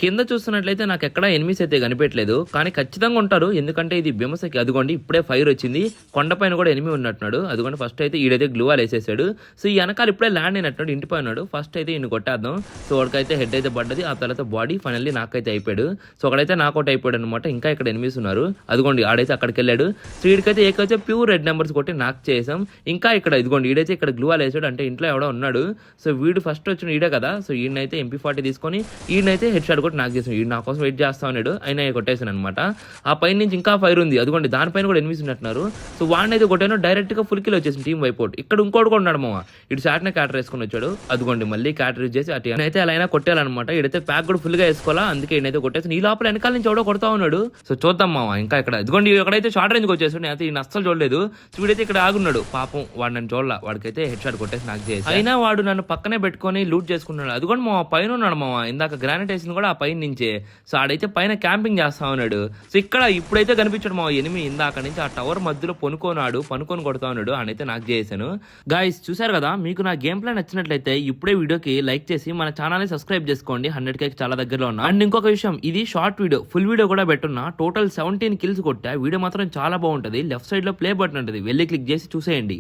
కింద చూస్తున్నట్లయితే నాకు ఎక్కడ ఎనిమిస్ అయితే కనిపెట్టలేదు, కానీ ఖచ్చితంగా ఉంటారు. ఎందుకంటే ఇది భీమసకి. అదిగోండి ఇప్పుడే ఫైర్ వచ్చింది, కొండపైన కూడా ఎనిమి ఉన్నట్టున్నాడు. అదిగోండి ఫస్ట్ అయితే ఈడైతే గ్లూవాల్ వేసేసాడు. సో ఈ వెనకాల ఇప్పుడే ల్యాండ్ అయినట్టున్నాడు, ఇంటిపై ఉన్నాడు. ఫస్ట్ అయితే ఈయన కొట్టేద్దాం. సో వాడికైతే హెడ్ అయితే పడ్డది, ఆ తర్వాత బాడీ ఫైనల్లీ నాకైతే అయిపోయాడు. సో అక్కడైతే నాకౌట్ అయిపోయాడు అనమాట. ఇంకా ఇక్కడ ఎనిమిస్ ఉన్నారు. అదిగోండి ఆడైతే అక్కడికి వెళ్ళాడు. సో వీడికైతే ఏకైతే ప్యూర్ రెడ్ నెంబర్స్ కొట్టి నాక్ చేసాం. ఇంకా ఇక్కడ ఇదిగోండి ఈడైతే ఇక్కడ గ్లూవాల్ వేసాడు, అంటే ఇంట్లో ఎవడో ఉన్నాడు. సో వీడు ఫస్ట్ వచ్చిన ఈడే కదా. సో ఈయనైతే MP40 తీసుకొని ఈయనైతే హెడ్ షాట్ కొట్టి నాక్ చేసాడు. ఈడు నా కోసం వెయిట్ చేస్తా ఉన్నాడు, అయినా కొట్టేసాను అనమాట. ఆ పైన నుంచి ఇంకా ఫైర్ ఉంది, అదిగోండి దానిపైన కూడా ఎనిమిస్ ఉన్నట్టున్నారు. సో వాడిని అయితే కొట్టాను, డైరెక్ట్ గా ఫుల్ కిల్ వచ్చేసింది టీమ్ వైపోట్. ఇక్కడ ఇంకోటి కూడా ఉన్నాడు మామ, ఇటు షాట్నే క్యాటర్ వేసుకొని వచ్చాడు. అదిగోండి మళ్ళీ క్యాటర్ యూజ్ చేసి అటు అయితే అలా అయినా కొట్టాలన్నమాట. ఇడైతే ప్యాక్ కూడా ఫుల్ గా వేసుకోవాలా, అందుకే ఈయనైతే కొట్టేసాను. ఈ లోపల వెనకాల నుంచి ఎవడో కొడతా ఉన్నాడు. సో చూద్దాం మామ. ఇంకా ఇక్కడ ఇదిగోండి ఎక్కడైతే షార్ట్ రేంజ్ వచ్చేసాడు, నేను అయితే ఈయన అస్సలు చూడలేదు. సో వీడైతే ఇక్కడ ఆగున్నాడు పాపం, వాడు నన్ను చూడాల. వాడికైతే హెడ్ షాట్ కొట్టేసి నాకు చేసి, అయినా వాడు నన్ను పక్కనే పెట్టుకొని లూట్ చేసుకున్నాడు. అదిగోండి మా పైన ఉన్నాడు మామ, ఇందాక గ్రానైట్ వేసింది కూడా ఆ పైన నుంచే. సో ఆడైతే పైన క్యాంపింగ్ చేస్తా ఉన్నాడు. సో ఇక్కడ ఇప్పుడైతే కనిపించాడు మా ఎనిమి, ఇందాక నుంచి ఆ టవర్ మధ్యలో పనుకొని కొడతా ఉన్నాడు. ఆడైతే నాకు చేశాను. గాయ్స్ చూసారు కదా, మీకు నా గేమ్ ప్లే నచ్చినట్లయితే ఇప్పుడే వీడియోకి లైక్ చేసి మన ఛానల్ ని సబ్స్క్రైబ్ చేసుకోండి. 100K చాలా దగ్గరలో ఉన్నా. అండ్ ఇంకొక విషయం, ఇది షార్ట్ వీడియో, ఫుల్ వీడియో కూడా పెట్టున్నా. టోటల్ 17 కిల్స్ కొట్టా. వీడియో మాత్రం చాలా బాగుంటది. లెఫ్ట్ సైడ్ లో ప్లే బటన్ ఉంటుంది, వెళ్ళి క్లిక్ చేసి చూసేయండి.